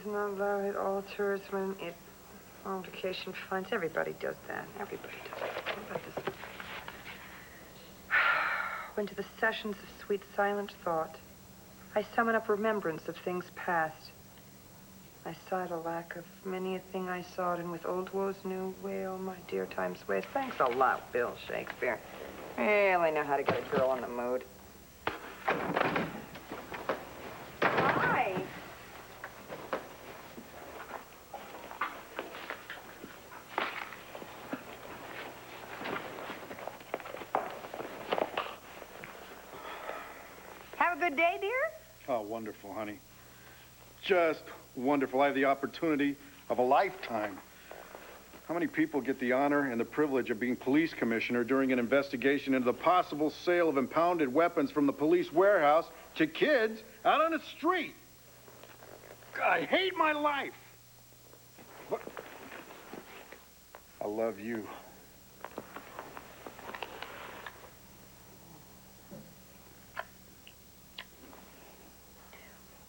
not love, it alters when it altercation finds. Everybody does that. Everybody does that. What about this? When to the sessions of sweet silent thought, I summon up remembrance of things past. I sighed a lack of many a thing I sought, and with old woes new wail, my dear time's ways. Thanks a lot, Bill Shakespeare. Really know how to get a girl in the mood. Hi. Have a good day, dear? Oh, wonderful, honey. Just wonderful. I have the opportunity of a lifetime. How many people get the honor and the privilege of being police commissioner during an investigation into the possible sale of impounded weapons from the police warehouse to kids out on the street? God, I hate my life. But I love you.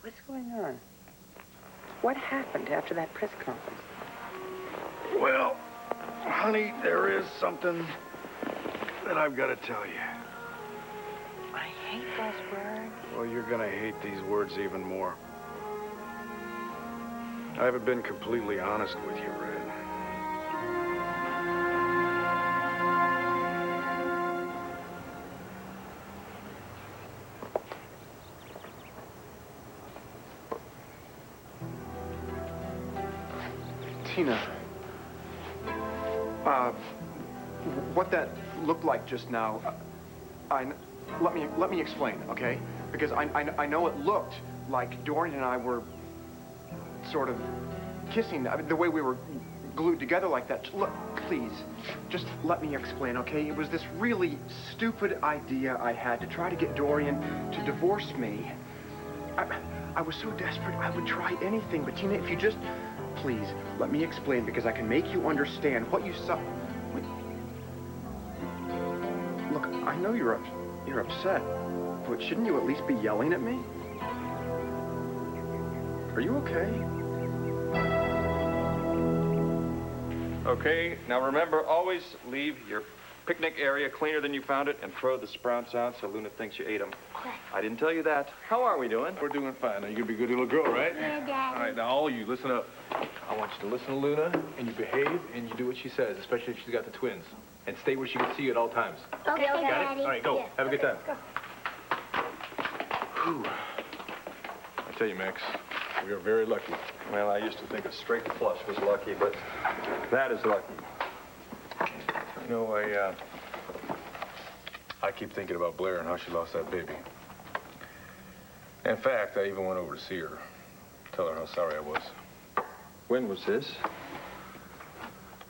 What's going on? What happened after that press conference? Well, honey, there is something that I've got to tell you. I hate those words. Well, you're gonna hate these words even more. I haven't been completely honest with you, Red. Tina, what that looked like just now, let me explain, okay? Because I know it looked like Dorian and I were sort of kissing. I mean, the way we were glued together like that. Look, please, just let me explain, okay? It was this really stupid idea I had to try to get Dorian to divorce me. I was so desperate, I would try anything. But Tina, if you just, please, let me explain, because I can make you understand what you saw. Look, I know you're upset, but shouldn't you at least be yelling at me? Are you okay? Okay, now remember, always leave your picnic area cleaner than you found it and throw the sprouts out so Luna thinks you ate them. I didn't tell you that. How are we doing? We're doing fine. Now, you'll be a good little girl, right? Yeah, Daddy. All right, now all of you, listen up. I want you to listen to Luna, and you behave, and you do what she says, especially if she's got the twins. And stay where she can see you at all times. Okay, Got Daddy. it? All right, go. Yeah. Have a good time. Let's go. Whew. I tell you, Max, we are very lucky. Well, I used to think a straight flush was lucky, but that is lucky. You know, I keep thinking about Blair and how she lost that baby. In fact, I even went over to see her, tell her how sorry I was. When was this?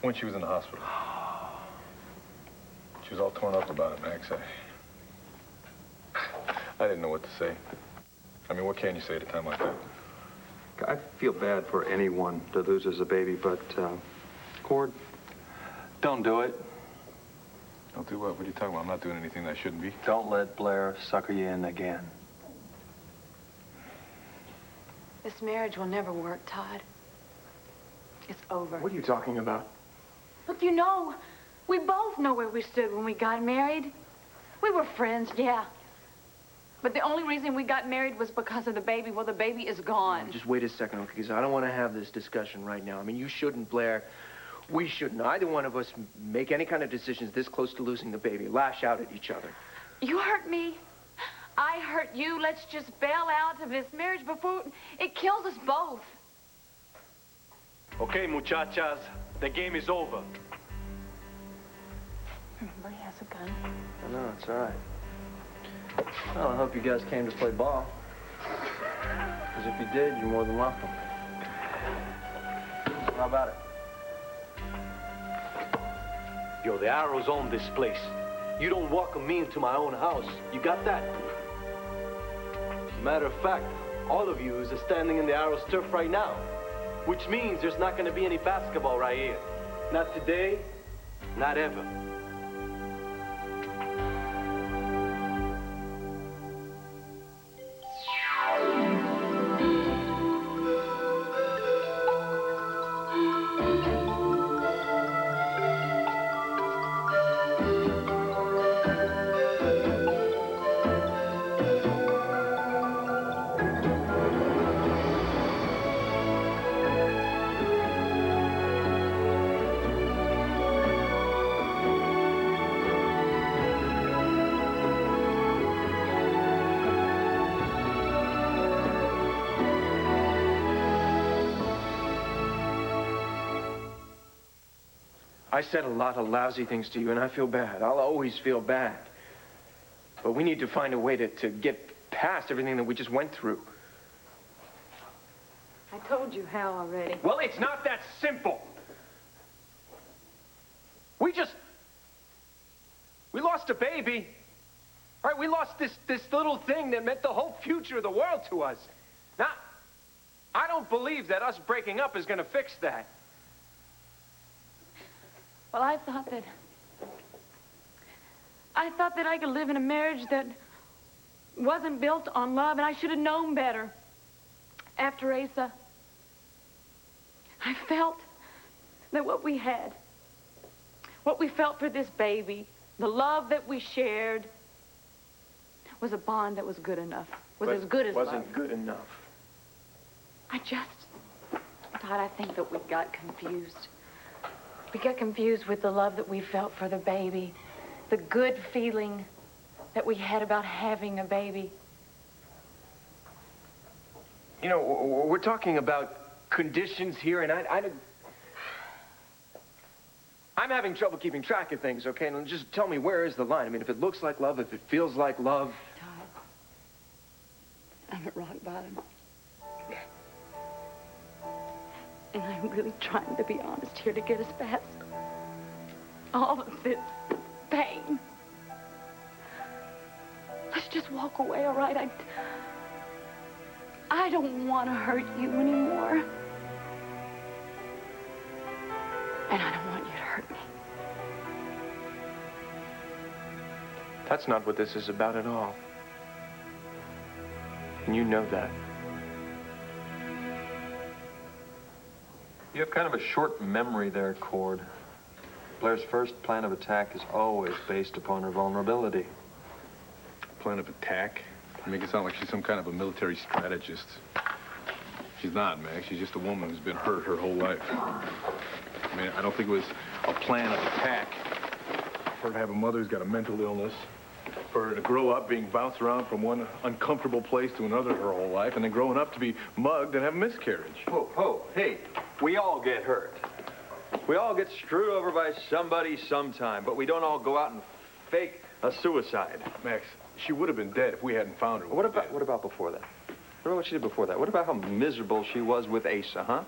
When she was in the hospital. She was all torn up about it, Max. I didn't know what to say. I mean, what can you say at a time like that? I feel bad for anyone that loses a baby, but, Cord, don't do it. Don't do what? What are you talking about? I'm not doing anything that I shouldn't be. Don't let Blair sucker you in again. This marriage will never work, Todd. It's over. What are you talking about? Look, you know, we both know where we stood when we got married. We were friends, yeah. But the only reason we got married was because of the baby. Well, the baby is gone. Just wait a second, okay? Because I don't want to have this discussion right now. I mean, you shouldn't, Blair. We shouldn't. Either one of us make any kind of decisions this close to losing the baby. Lash out at each other. You hurt me. I hurt you. Let's just bail out of this marriage before it kills us both. Okay, muchachas, the game is over. Remember, he has a gun. I know, it's all right. Well, I hope you guys came to play ball. Because if you did, you're more than welcome. So how about it? Yo, the arrows own this place. You don't welcome me into my own house. You got that? Matter of fact, all of you is standing in the Arrows turf right now. Which means there's not going to be any basketball right here. Not today, not ever. I said a lot of lousy things to you, and I feel bad. I'll always feel bad. But we need to find a way to get past everything that we just went through. I told you how already. Well, it's not that simple. We lost a baby. All right, we lost this little thing that meant the whole future of the world to us. Now, I don't believe that us breaking up is going to fix that. Well, I thought that I could live in a marriage that wasn't built on love, and I should have known better. After Asa, I felt that what we had, what we felt for this baby, the love that we shared, was a bond that was good enough, was as good as love. Wasn't good enough. I think that we got confused. We got confused with the love that we felt for the baby, the good feeling that we had about having a baby. You know, we're talking about conditions here, and I'm having trouble keeping track of things, okay? And just tell me, where is the line? I mean, if it looks like love, if it feels like love. Todd, I'm at rock bottom. And I'm really trying to be honest here to get us past all of this pain. Let's just walk away, all right? I don't want to hurt you anymore. And I don't want you to hurt me. That's not what this is about at all. And you know that. You have kind of a short memory there, Cord. Blair's first plan of attack is always based upon her vulnerability. Plan of attack? You make it sound like she's some kind of a military strategist. She's not, Max. She's just a woman who's been hurt her whole life. I mean, I don't think it was a plan of attack. For her to have a mother who's got a mental illness, for her to grow up being bounced around from one uncomfortable place to another her whole life, and then growing up to be mugged and have a miscarriage. Whoa, hey, we all get hurt. We all get screwed over by somebody sometime, but we don't all go out and fake a suicide. Max, she would have been dead if we hadn't found her. What about before that? What about what she did before that? What about how miserable she was with Asa, huh?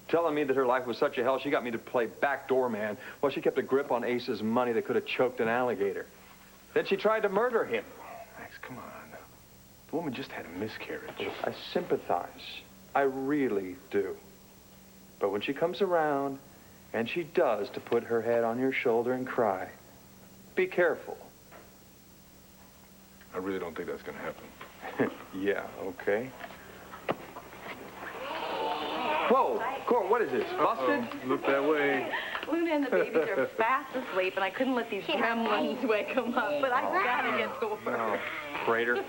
Telling me that her life was such a hell, she got me to play backdoor man while she kept a grip on Asa's money that could have choked an alligator. Then she tried to murder him. Max, come on. The woman just had a miscarriage. I sympathize. I really do. But when she comes around, and she does, to put her head on your shoulder and cry, be careful. I really don't think that's going to happen. Yeah, okay. Whoa, Cord, what is this? Busted? Look that way. Luna and the babies are fast asleep, and I couldn't let these gremlins wake them up, but I gotta get to work. No, traitor.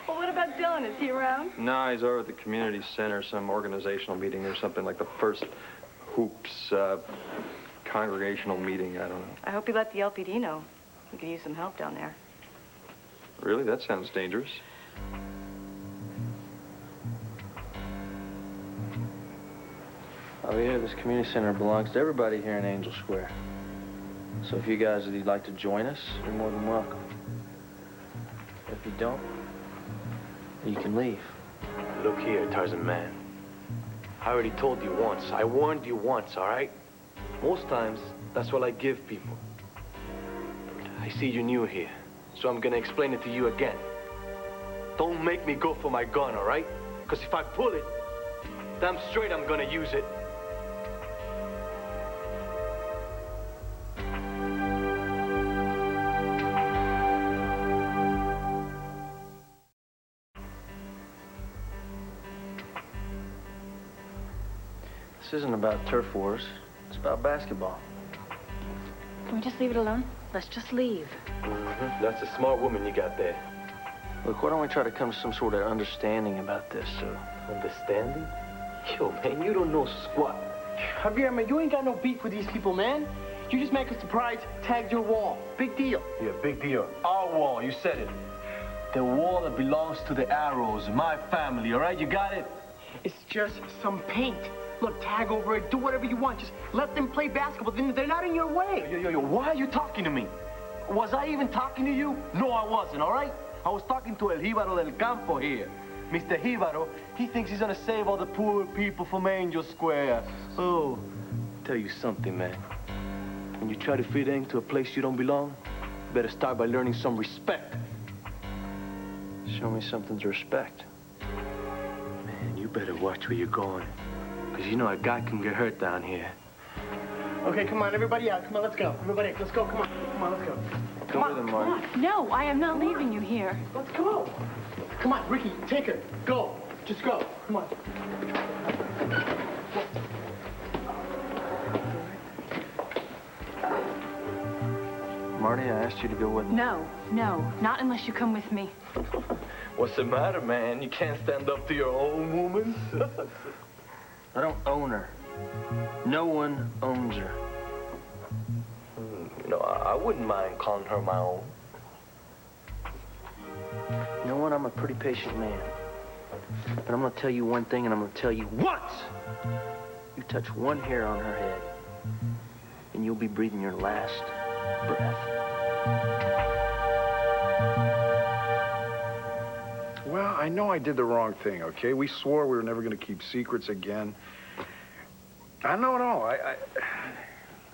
Well, what about Dylan? Is he around? No, he's over at the community center, some organizational meeting or something, like the first Hoops congregational meeting, I don't know. I hope you let the LPD know. We could use some help down there. Really? That sounds dangerous. Oh, yeah, this community center belongs to everybody here in Angel Square. So if you guys would like to join us, you're more than welcome. If you don't, you can leave. Look here, Tarzan man. I already told you once. I warned you once, all right? Most times, that's what I give people. I see you're new here, so I'm gonna explain it to you again. Don't make me go for my gun, all right? Because if I pull it, damn straight I'm gonna use it. This isn't about turf wars. It's about basketball. Can we just leave it alone? Let's just leave. That's a smart woman you got there. Look, why don't we try to come to some sort of understanding about this? Understanding? Yo, man, you don't know squat. Javier, man, you ain't got no beef with these people, man. You just make a surprise, tagged your wall. Big deal. Yeah, big deal. Our wall, you said it. The wall that belongs to the Arrows, my family, all right? You got it? It's just some paint. Look, tag over it, do whatever you want. Just let them play basketball. They're not in your way. Yo, why are you talking to me? Was I even talking to you? No, I wasn't, all right? I was talking to El Jíbaro del Campo here. Mr. Jíbaro, he thinks he's gonna save all the poor people from Angel Square. Oh, tell you something, man. When you try to fit into a place you don't belong, you better start by learning some respect. Show me something to respect. Man, you better watch where you're going. Because you know a guy can get hurt down here. Okay, come on, everybody out. Come on, let's go. Everybody, let's go. Come on. Come on, let's go. Go with him, Marty. No, I am not leaving you here. Let's go. Come on, Ricky, take her. Go. Just go. Come on. Marty, I asked you to go with me. No, not unless you come with me. What's the matter, man? You can't stand up to your own woman? I don't own her. No one owns her. You know, I wouldn't mind calling her my own. You know what? I'm a pretty patient man. But I'm gonna tell you one thing, and I'm gonna tell you once. You touch one hair on her head, and you'll be breathing your last breath. Well, I know I did the wrong thing, okay? We swore we were never going to keep secrets again. I know it all.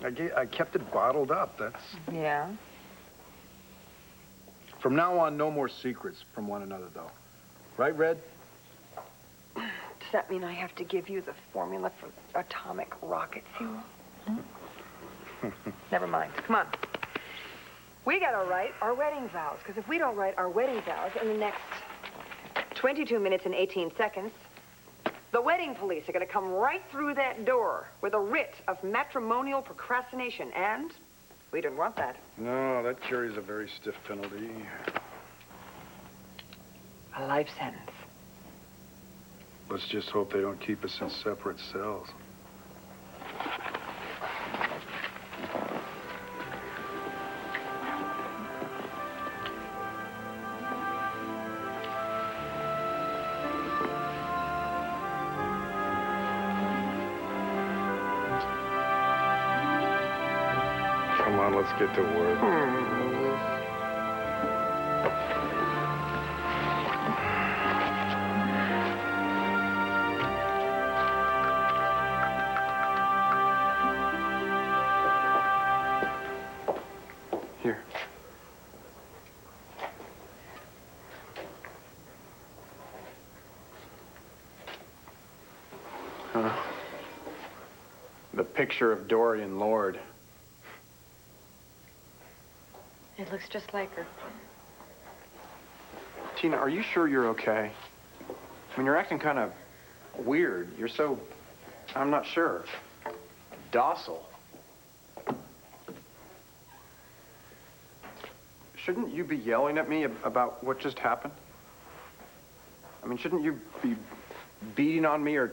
I kept it bottled up. That's... Yeah? From now on, no more secrets from one another, though. Right, Red? Does that mean I have to give you the formula for atomic rocket fuel? Never mind. Come on. We gotta write our wedding vows, because if we don't write our wedding vows in the next 22 minutes and 18 seconds, the wedding police are gonna come right through that door with a writ of matrimonial procrastination, and we don't want that. No, that carries a very stiff penalty. A life sentence. Let's just hope they don't keep us in separate cells. Come on, let's get to work. Here. The picture of Dorian Lord. It looks just like her. Tina, are you sure you're okay? I mean, you're acting kind of weird. You're so, I'm not sure, docile. Shouldn't you be yelling at me about what just happened? I mean, shouldn't you be beating on me or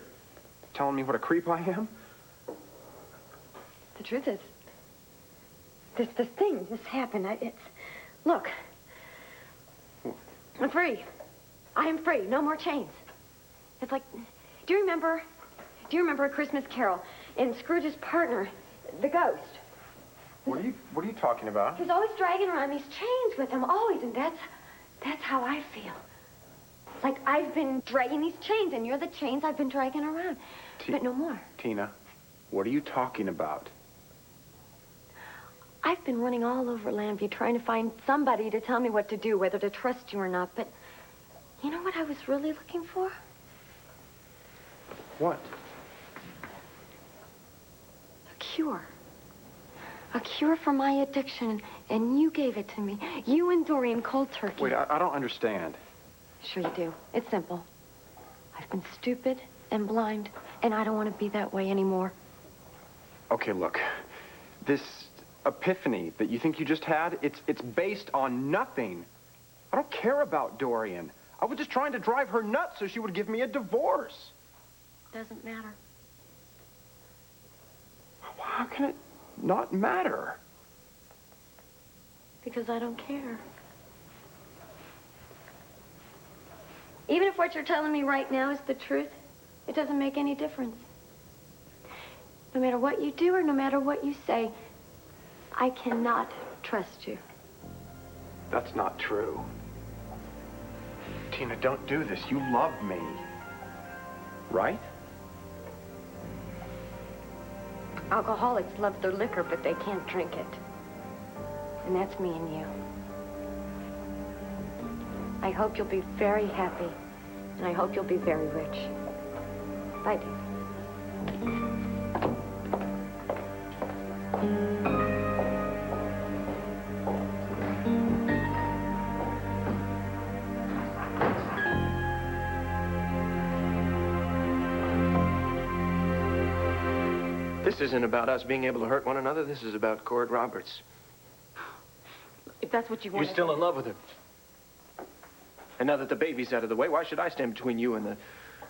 telling me what a creep I am? The truth is, this happened. Look, I'm free. I am free. No more chains. It's like, do you remember A Christmas Carol and Scrooge's partner, the ghost? What are you talking about? He's always dragging around these chains with him, always, and that's how I feel. Like I've been dragging these chains, and you're the chains I've been dragging around. But no more. Tina, what are you talking about? I've been running all over Lambview trying to find somebody to tell me what to do, whether to trust you or not, but you know what I was really looking for? What? A cure. A cure for my addiction, and you gave it to me. You and Dorian cold turkey. Wait, I don't understand. Sure you do. It's simple. I've been stupid and blind, and I don't want to be that way anymore. Okay, look. This epiphany that you think you just had, it's based on nothing. I don't care about Dorian. I was just trying to drive her nuts so she would give me a divorce. Doesn't matter. How can it not matter? Because I don't care. Even if what you're telling me right now is the truth, it doesn't make any difference. No matter what you do or no matter what you say, I cannot trust you. That's not true. Tina, don't do this. You love me. Right? Alcoholics love their liquor, but they can't drink it. And that's me and you. I hope you'll be very happy, and I hope you'll be very rich. Bye, Dave. This isn't about us being able to hurt one another. This is about Cord Roberts. If that's what you want. You're still in love with her. And now that the baby's out of the way, why should I stand between you and the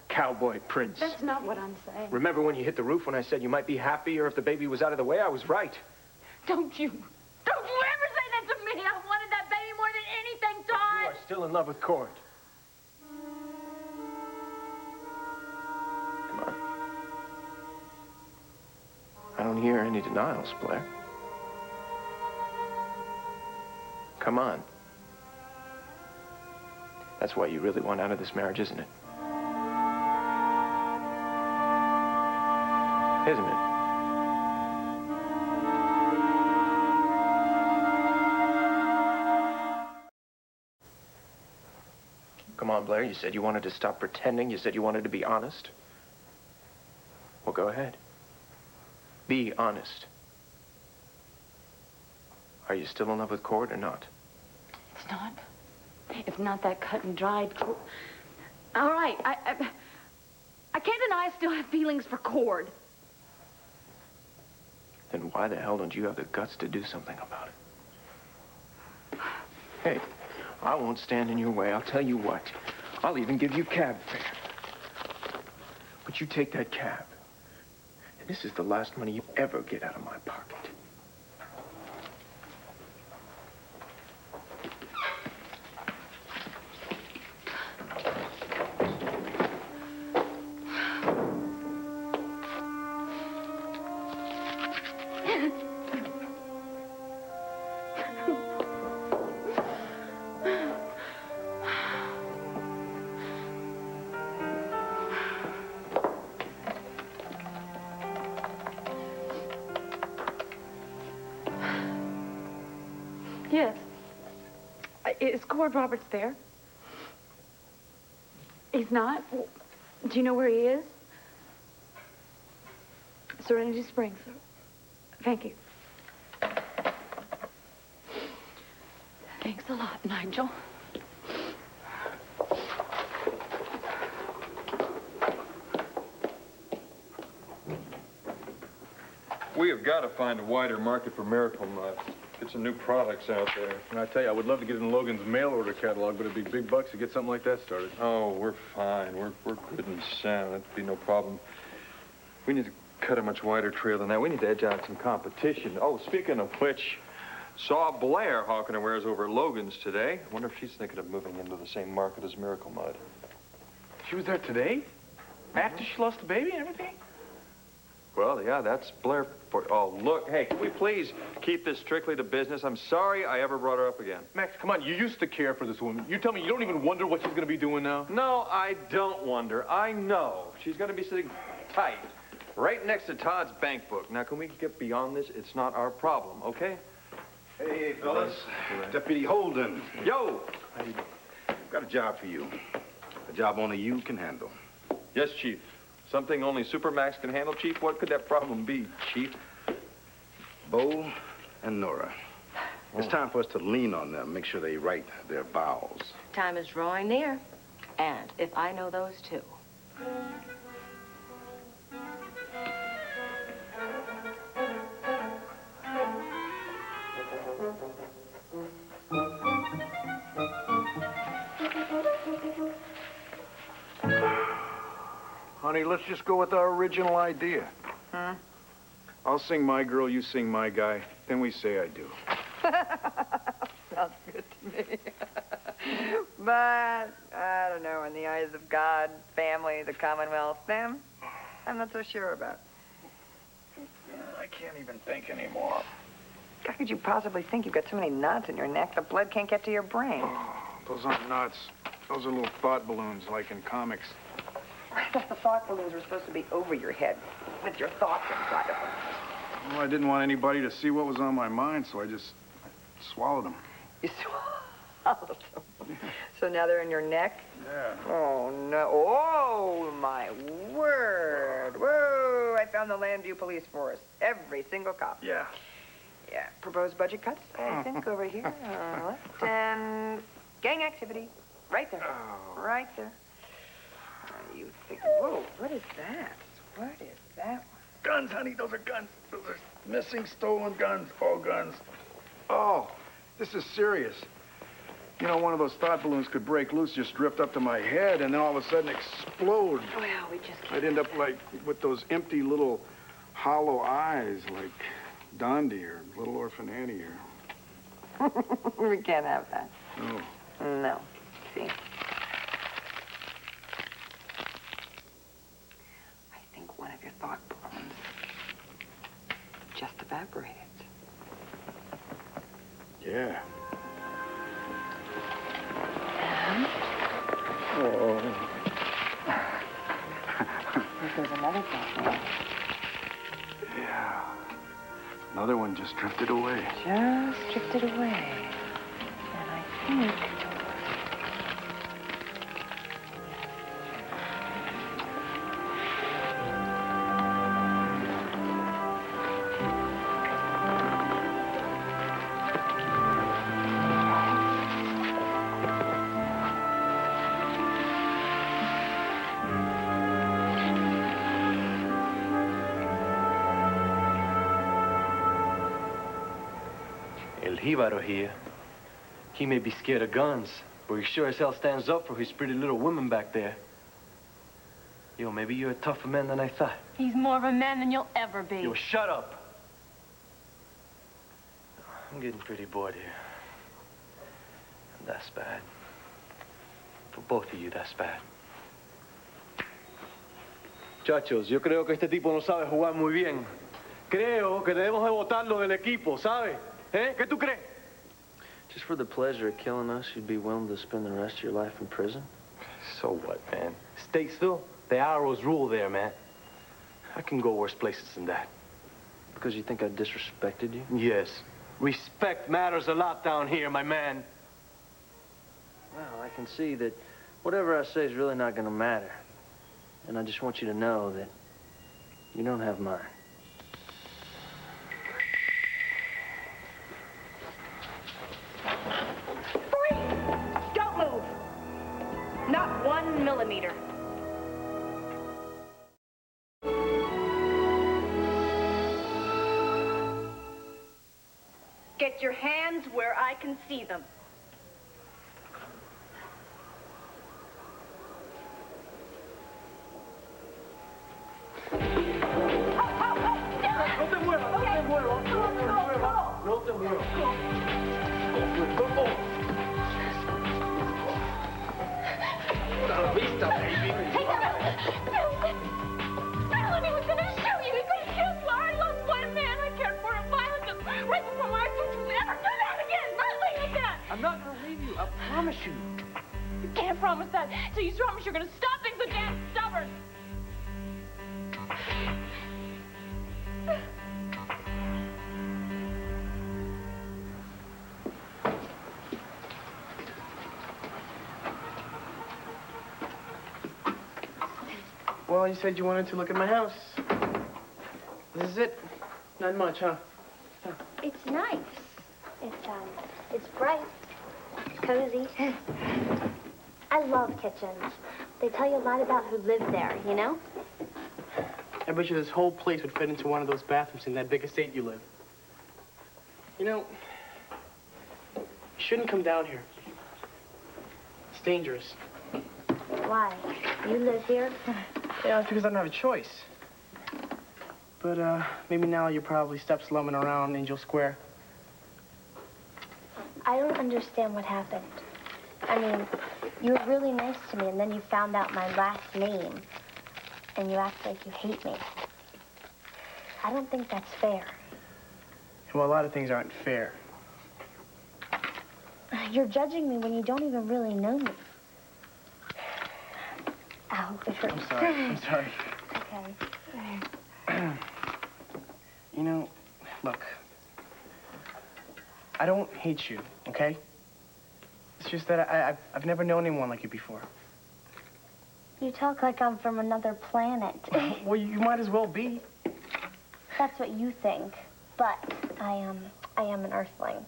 cowboy prince? That's not what I'm saying. Remember when you hit the roof when I said you might be happier if the baby was out of the way? I was right. Don't you ever say that to me. I wanted that baby more than anything, Todd. You are still in love with Cord. Come on. I don't hear any denials, Blair. Come on. That's why you really want out of this marriage, isn't it? Isn't it? Come on, Blair. You said you wanted to stop pretending. You said you wanted to be honest. Well, go ahead. Be honest. Are you still in love with Cord or not? It's not. It's not that cut and dried. All right, I can't deny I still have feelings for Cord. Then why the hell don't you have the guts to do something about it? Hey, I won't stand in your way. I'll tell you what. I'll even give you cab fare. But you take that cab, and this is the last money you ever get out of my pocket. Yes. Is Cord Roberts there? He's not? Do you know where he is? Serenity Springs. Thank you. Thanks a lot, Nigel. We have got to find a wider market for Miracle Mud. Get some new products out there. And I tell you, I would love to get in Logan's mail order catalog, but it'd be big bucks to get something like that started. Oh, we're fine. We're good and sound. That'd be no problem. We need to cut a much wider trail than that. We need to edge out some competition. Oh, speaking of which, saw Blair hawking her wares over at Logan's today. I wonder if she's thinking of moving into the same market as Miracle Mud. She was there today? After she lost the baby and everything? Well, yeah, that's Blair for... Oh, look, hey, can we please keep this strictly to business? I'm sorry I ever brought her up again. Max, come on, you used to care for this woman. You tell me you don't even wonder what she's going to be doing now? No, I don't wonder. I know. She's going to be sitting tight right next to Todd's bank book. Now, can we get beyond this? It's not our problem, okay? Hey, fellas. Deputy Holden. Yo! How you doing? Got a job for you. A job only you can handle. Yes, Chief. Something only Supermax can handle, Chief? What could that problem be, Chief? Bo and Nora. It's time for us to lean on them, make sure they write their vows. Time is drawing near. And if I know those two. Honey, let's just go with our original idea. Huh? I'll sing my girl, you sing my guy. Then we say I do. Sounds good to me. But, I don't know, in the eyes of God, family, the Commonwealth, them, I'm not so sure about. can't even think anymore. How could you possibly think? You've got so many knots in your neck, the blood can't get to your brain. Oh, those aren't nuts. Those are little thought balloons, like in comics. I thought the thought balloons were supposed to be over your head, with your thoughts inside of them. Well, I didn't want anybody to see what was on my mind, so I just swallowed them. You swallowed them? So now they're in your neck? Yeah. Oh, no. Oh, my word. Whoa, I found the Landview Police Force. Every single cop. Yeah. Yeah. Proposed budget cuts, I think, over here. Left. And gang activity. Right there. Oh. Right there. You think, whoa, what is that? What is that? Guns, honey, those are guns. Those are missing, stolen guns, all guns. Oh, this is serious. You know, one of those thought balloons could break loose, just drift up to my head, and then all of a sudden explode. Well, we just can't. I'd end up like with those empty little hollow eyes, like Dondi or Little Orphan Annie or... We can't have that. No. No. See? I think one of your thought balloons just evaporated. Yeah. And Oh. there goes another thought balloon. Yeah. Another one just drifted away. Just drifted away. And I think... El Jíbaro here. He may be scared of guns, but he sure as hell stands up for his pretty little woman back there. Yo, maybe you're a tougher man than I thought. He's more of a man than you'll ever be. Yo, shut up. I'm getting pretty bored here. That's bad. For both of you, that's bad. Muchachos, yo creo que este tipo no sabe jugar muy bien. Creo que debemos de botarlo del equipo, ¿sabe? ¿Eh? ¿Qué tú crees? Just for the pleasure of killing us, you'd be willing to spend the rest of your life in prison? So what, man? Statesville? The arrows rule there, man. I can go worse places than that. Because you think I disrespected you? Yes. Respect matters a lot down here, my man. Well, I can see that whatever I say is really not going to matter. And I just want you to know that you don't have mine. Don't move. Not 1 millimeter. Get your hands where I can see them. No te muevas, no te muevas, no te muevas, no te muevas. Take him out! Alan, he was gonna shoot you! He could have killed you! I lost one man I cared for in violence and ripped from my foot. You'll never do that again! Not like that! I'm not gonna leave you, I promise you. You can't promise that. So you promise you're gonna stop being so damn stubborn. Well, you said you wanted to look at my house. This is it. Not much, huh? It's nice. It's bright. It's cozy. I love kitchens. They tell you a lot about who lived there, you know? I bet you this whole place would fit into one of those bathrooms in that big estate you live. You know, you shouldn't come down here. It's dangerous. Why? You live here? Yeah, it's because I don't have a choice. But, maybe now you're probably step-slumming around Angel Square. I don't understand what happened. I mean, you were really nice to me, and then you found out my last name, and you act like you hate me. I don't think that's fair. Well, a lot of things aren't fair. You're judging me when you don't even really know me. Ow, it hurts. I'm sorry. I'm sorry. Okay. You know, look. I don't hate you, okay? It's just that I've never known anyone like you before. You talk like I'm from another planet. Well, you might as well be. That's what you think. But I am an Earthling.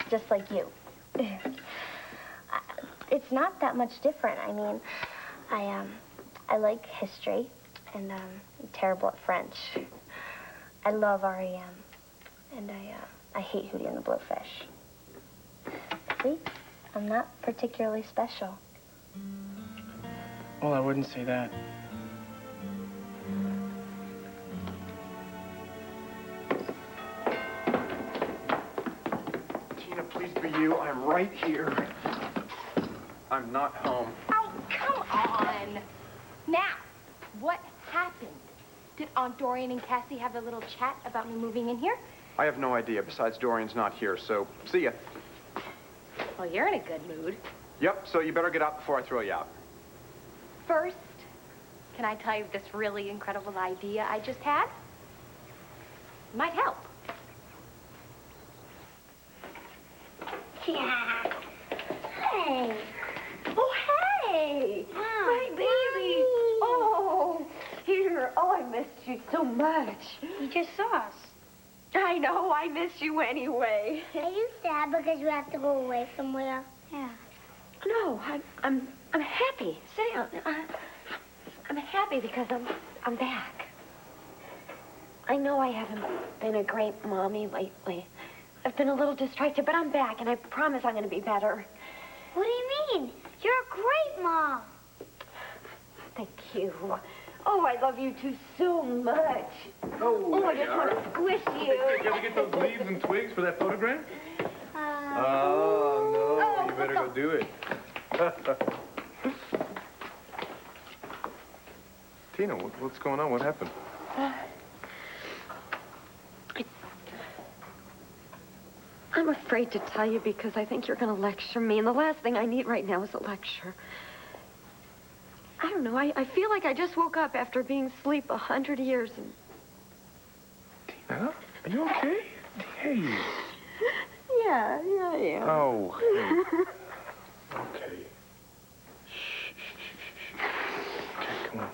Just like you. It's not that much different. I mean, I like history, and I'm terrible at French. I love REM, and I hate Hootie and the Blowfish. See? I'm not particularly special. Well, I wouldn't say that. Tina, please be you. I'm right here. I'm not home. Oh, come on. Now, what happened? Did Aunt Dorian and Cassie have a little chat about me moving in here? I have no idea. Besides, Dorian's not here, so see ya. Well, you're in a good mood. Yep, so you better get out before I throw you out. First, can I tell you this really incredible idea I just had? Might help. Yeah. Hey. Oh, hey! Hi, baby! Oh, here. Oh, I missed you so much. You just saw us. I know, I miss you anyway. Are you sad because you have to go away somewhere? Yeah. No, I'm happy. Sit down. I'm happy because I'm back. I know I haven't been a great mommy lately. I've been a little distracted, but I'm back, and I promise I'm going to be better. What do you mean? You're a great mom. Thank you. Oh, I love you two so much. Oh, I just want to squish you. Hey, did you ever get those leaves and twigs for that photograph? Oh, no. You better go do it. Tina, what's going on? What happened? I'm afraid to tell you because I think you're going to lecture me, and the last thing I need right now is a lecture. I don't know. I feel like I just woke up after being asleep 100 years and... Tina, are you okay? Hey. Yeah, I am. Oh, hey. Okay. Shh, shh, shh, shh, shh. Okay, come on.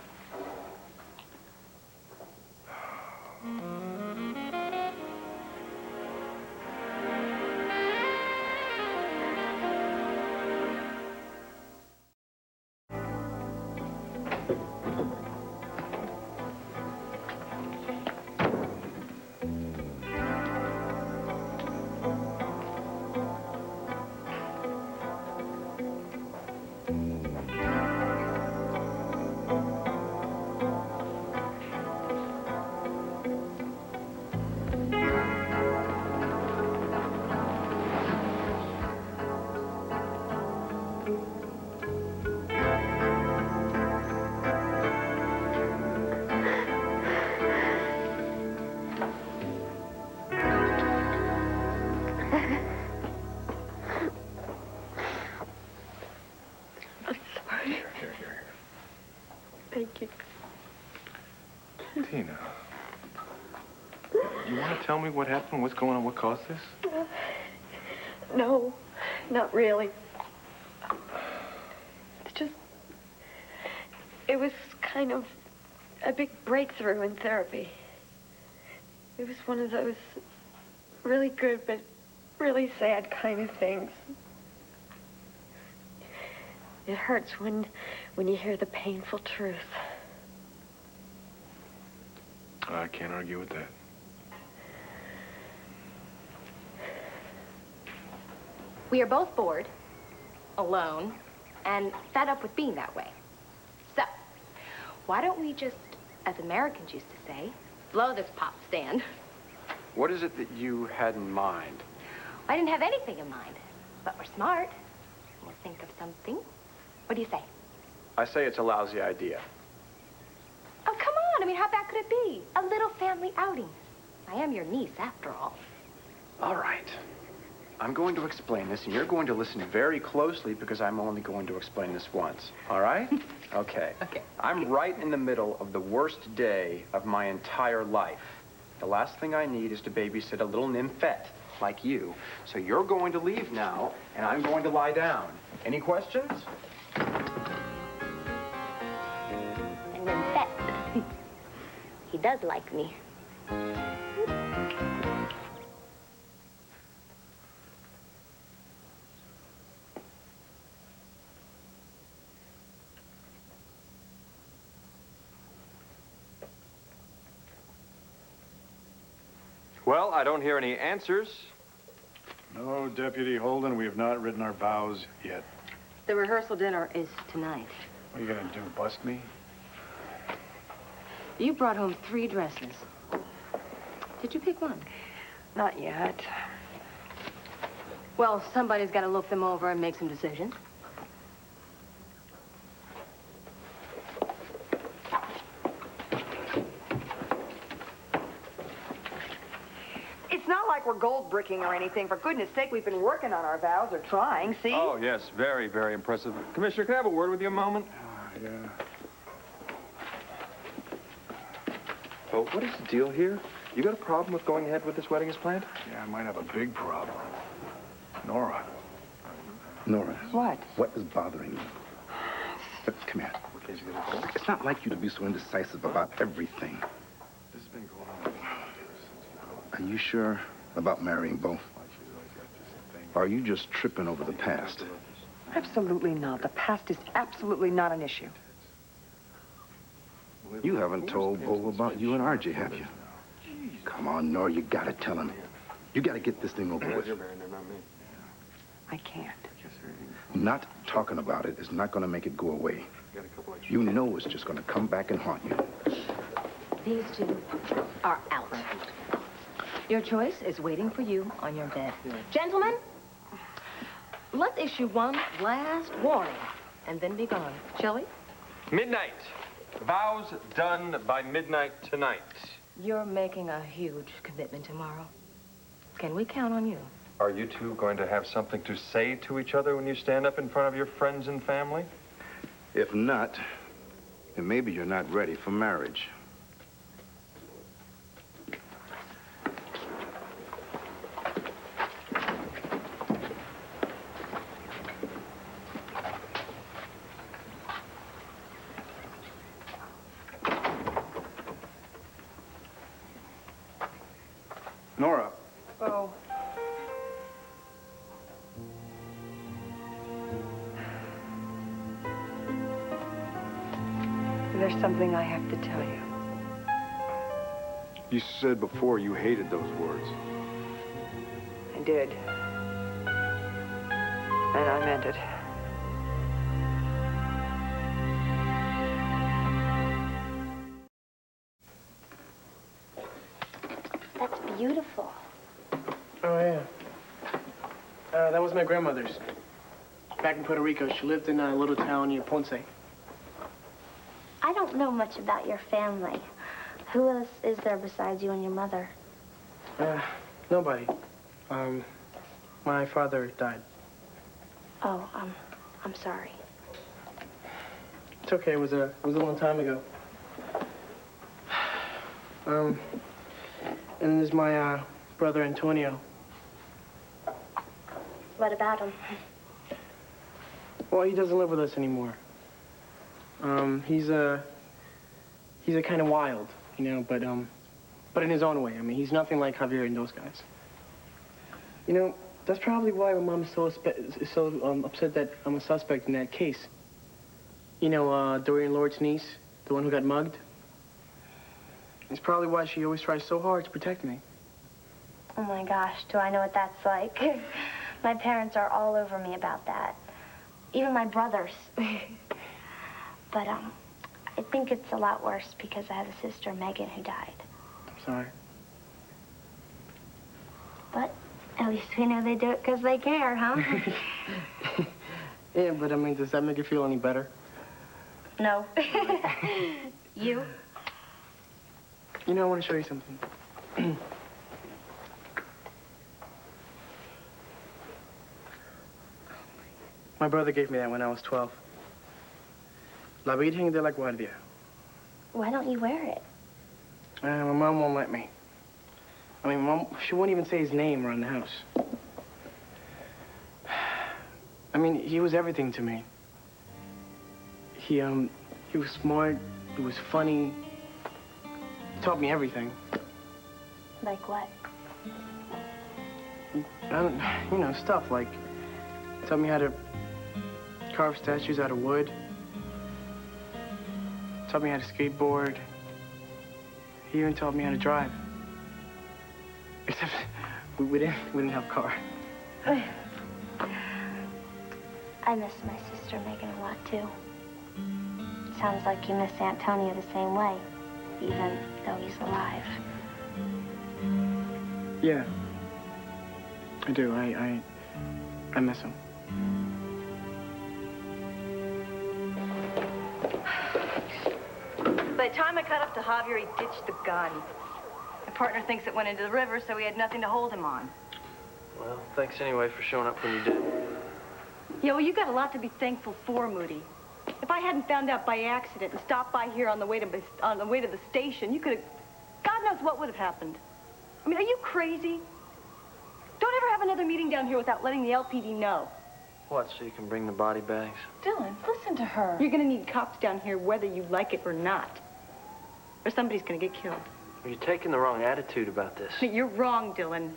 Thank you. Tina, you want to tell me what happened? What's going on? What caused this? No, not really. It's just... It was kind of a big breakthrough in therapy. It was one of those really good but really sad kind of things. It hurts when you hear the painful truth. I can't argue with that. We are both bored, alone, and fed up with being that way. So, why don't we just, as Americans used to say, blow this pop stand? What is it that you had in mind? I didn't have anything in mind, but we're smart. We'll think of something. What do you say? I say it's a lousy idea. Oh, come on. I mean, how bad could could it be? A little family outing. I am your niece, after all. All right. I'm going to explain this, and you're going to listen very closely because I'm only going to explain this once. All right? Okay. Okay. I'm right in the middle of the worst day of my entire life. The last thing I need is to babysit a little nymphette like you. So you're going to leave now, and I'm going to lie down. Any questions? And then Fett. He does like me. Well, I don't hear any answers. No, Deputy Holden, we have not written our vows yet. The rehearsal dinner is tonight. What are you gonna do, bust me? You brought home 3 dresses. Did you pick one? Not yet. Well, somebody's got to look them over and make some decisions. It's not like we're gold bricking or anything. For goodness sake, we've been working on our vows or trying, see? Oh, yes, very, very impressive. Commissioner, can I have a word with you a moment? Yeah. Oh, what is the deal here? You got a problem with going ahead with this wedding as planned? Yeah, I might have a big problem. Nora. Nora. What? What is bothering you? Come here. It's not like you to be so indecisive about everything. This has been going on. Are you sure about marrying Bo? Or are you just tripping over the past? Absolutely not. The past is absolutely not an issue. You haven't told Bo about you and RJ, have you? Come on, Nora, you gotta tell him. You gotta get this thing over with. I can't. Not talking about it is not gonna make it go away. You know it's just gonna come back and haunt you. These 2 are out. Your choice is waiting for you on your bed. Gentlemen, let's issue one last warning and then be gone, shall we? Midnight. Vows done by midnight tonight. You're making a huge commitment tomorrow. Can we count on you? Are you two going to have something to say to each other when you stand up in front of your friends and family? If not, then maybe you're not ready for marriage. Nora. Oh. There's something I have to tell you. You said before you hated those words. I did. And I meant it. That's beautiful. Oh, yeah. That was my grandmother's. Back in Puerto Rico. She lived in a little town near Ponce. I don't know much about your family. Who else is there besides you and your mother? Nobody. My father died. Oh, I'm sorry. It's okay. It was a long time ago. And there's my brother Antonio. What about him? Well, he doesn't live with us anymore. He's a kind of wild, you know, but in his own way. I mean, he's nothing like Javier and those guys. You know, that's probably why my mom is so upset that I'm a suspect in that case. You know, Dorian Lord's niece, the one who got mugged. It's probably why she always tries so hard to protect me. Oh my gosh, do I know what that's like? My parents are all over me about that. Even my brothers. But, I think it's a lot worse because I have a sister, Megan, who died. I'm sorry. But at least we know they do it because they care, huh? Yeah, but I mean, does that make you feel any better? No. You? You know, I want to show you something. My brother gave me that when I was 12. La Virgen de la Guardia. Why don't you wear it? My mom won't let me. I mean, Mom, she won't even say his name around the house. I mean, he was everything to me. He was smart, he was funny. He taught me everything. Like what? You know, stuff like, taught me how to carve statues out of wood. Taught me how to skateboard. He even taught me how to drive. Except we didn't have a car. I miss my sister Megan a lot too. Sounds like you miss Antonio the same way, even though he's alive. Yeah. I do. I miss him. By the time I caught up to Javier, he ditched the gun. My partner thinks it went into the river, so he had nothing to hold him on. Well, thanks anyway for showing up when you did. Yeah, well, you got a lot to be thankful for, Moody. If I hadn't found out by accident and stopped by here on the way to the station, you could have... God knows what would have happened. I mean, are you crazy? Don't ever have another meeting down here without letting the LPD know. What, so you can bring the body bags? Dylan, listen to her. You're gonna need cops down here whether you like it or not. Or somebody's gonna get killed. You're taking the wrong attitude about this. You're wrong, Dylan.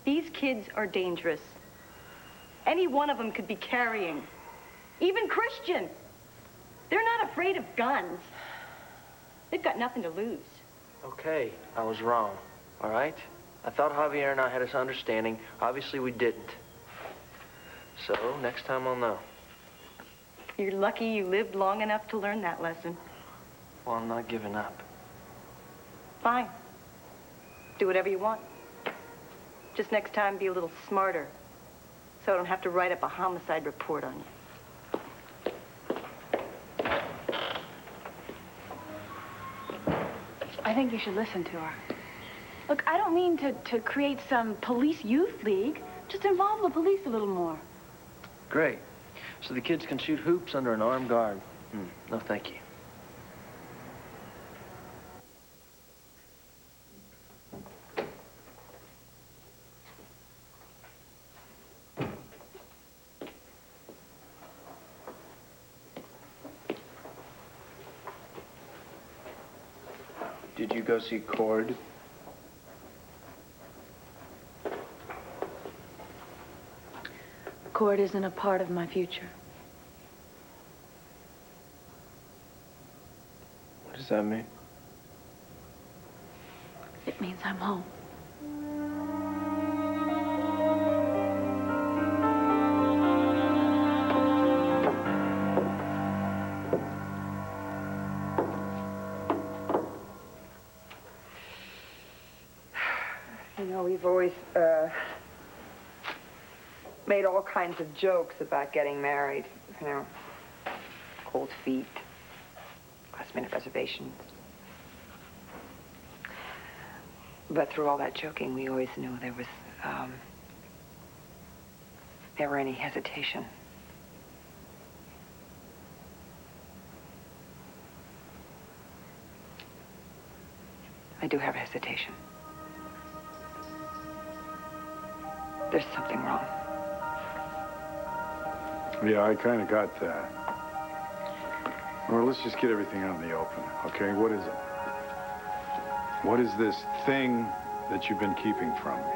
These kids are dangerous. Any one of them could be carrying. Even Christian. They're not afraid of guns. They've got nothing to lose. Okay, I was wrong, all right? I thought Javier and I had this understanding. Obviously, we didn't. So, next time I'll know. You're lucky you lived long enough to learn that lesson. Well, I'm not giving up. Fine. Do whatever you want. Just next time, be a little smarter, so I don't have to write up a homicide report on you. I think you should listen to her. Look, I don't mean to create some police youth league. Just involve the police a little more. Great. So the kids can shoot hoops under an armed guard. No, thank you. Did you go see Cord? Cord isn't a part of my future. What does that mean? It means I'm home. You know, we've always made all kinds of jokes about getting married. You know, cold feet, last-minute reservations. But through all that joking, we always knew there was never any hesitation. I do have hesitation. There's something wrong. Yeah, I kind of got that. Well, let's just get everything out in the open, okay? What is it? What is this thing that you've been keeping from me?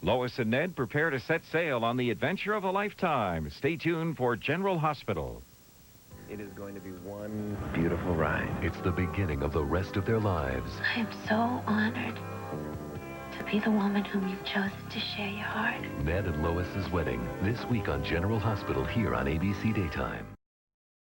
Lois and Ned prepare to set sail on the adventure of a lifetime. Stay tuned for General Hospital. It is going to be one beautiful ride. It's the beginning of the rest of their lives. I am so honored to be the woman whom you've chosen to share your heart. Ned and Lois's wedding, this week on General Hospital here on ABC Daytime.